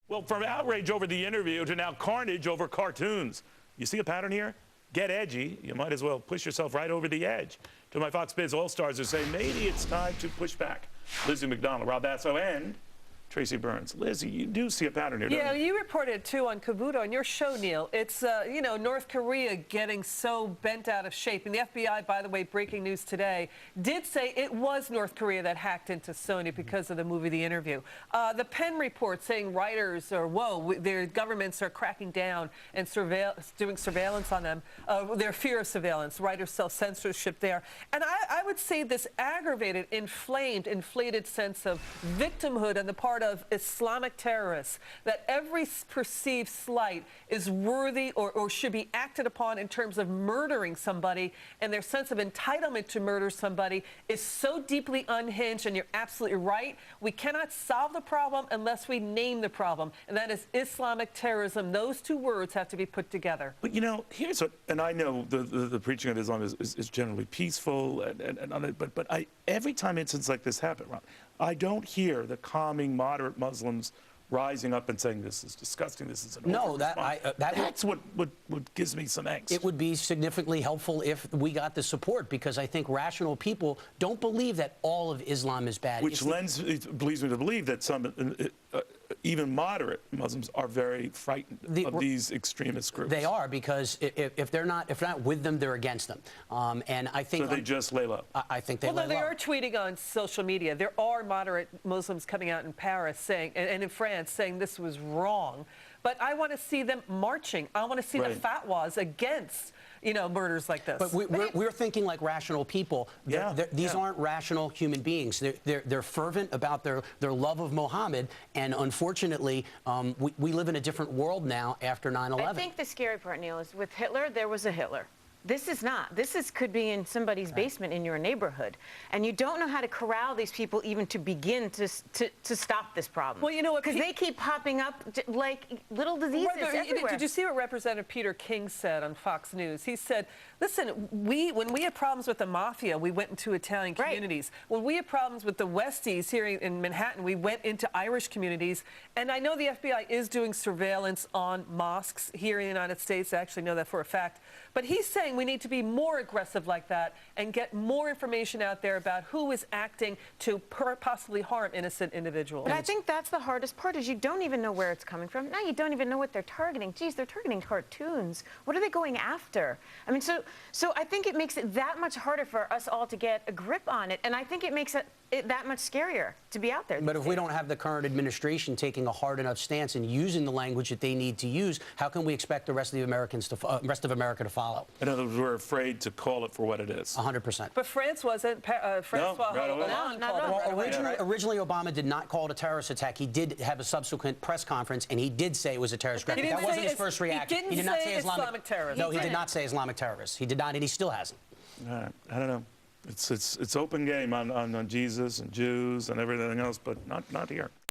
Well, from outrage over the interview to now carnage over cartoons. You see a pattern here? Get edgy. You might as well push yourself right over the edge. To my Fox Biz All-Stars who say maybe it's time to push back. Lizzie McDonald, Rob Basso, and Tracy Burns. Lizzie, you do see a pattern here, don't you? Yeah, you reported, too, on Cavuto on your show, Neil. It's, you know, North Korea getting so bent out of shape. And the FBI, by the way, breaking news today, did say it was North Korea that hacked into Sony because of the movie The Interview. The Penn report saying writers are, their governments are cracking down and doing surveillance on them. Their fear of surveillance. Writers self-censorship there. And I would say this aggravated, inflated sense of victimhood on the part of Islamic terrorists, that every perceived slight is worthy or should be acted upon in terms of murdering somebody, and their sense of entitlement to murder somebody is so deeply unhinged. And you're absolutely right. We cannot solve the problem unless we name the problem, and that is Islamic terrorism. Those two words have to be put together. But, you know, here's what, and I know the preaching of Islam is generally peaceful, but every time incidents like this happen, Rob, I don't hear the calming, moderate Muslims rising up and saying this is disgusting, this is an that's what gives me some angst. It would be significantly helpful if we got the support, because I think rational people don't believe that all of Islam is bad. Which leads me to believe that some even moderate Muslims are very frightened of these extremist groups. They are, because if they're not with them, they're against them. And I think so they just lay low. I think they lay low. Well, no, they are tweeting on social media. There are moderate Muslims coming out in Paris saying, and in France, saying this was wrong. But I want to see them marching. I want to see the fatwas against, you know, murders like this. But we're thinking like rational people. These aren't rational human beings. They're fervent about their love of Muhammad, and unfortunately, we live in a different world now after 9/11. I think the scary part, Neil, is with Hitler, there was a Hitler. This is not. This could be in somebody's basement in your neighborhood, and you don't know how to corral these people even to begin to stop this problem. Well, you know what? Because they keep popping up like little diseases everywhere. Did you see what Representative Peter King said on Fox News? He said, "Listen, when we had problems with the mafia, we went into Italian communities. When we had problems with the Westies here in Manhattan, we went into Irish communities. And I know the FBI is doing surveillance on mosques here in the United States. I actually know that for a fact. But he's saying we need to be more aggressive like that and get more information out there about who is acting to possibly harm innocent individuals." But I think that's the hardest part, is you don't even know where it's coming from. Now you don't even know what they're targeting. Geez, they're targeting cartoons. What are they going after? I mean, so I think it makes it that much harder for us all to get a grip on it, and I think it makes it that much scarier to be out there. But if we don't have the current administration taking a hard enough stance and using the language that they need to use, how can we expect the rest of the America to follow? In other words, we're afraid to call it for what it is. 100%. But France wasn't. Originally, Obama did not call it a terrorist attack. He did have a subsequent press conference, and he did say it was a terrorist attack. That wasn't his first reaction. He did not say Islamic terrorist. No, he did not say Islamic terrorist. He did not, and he still hasn't. All right. I don't know. It's open game on Jesus and Jews and everything else, but not here.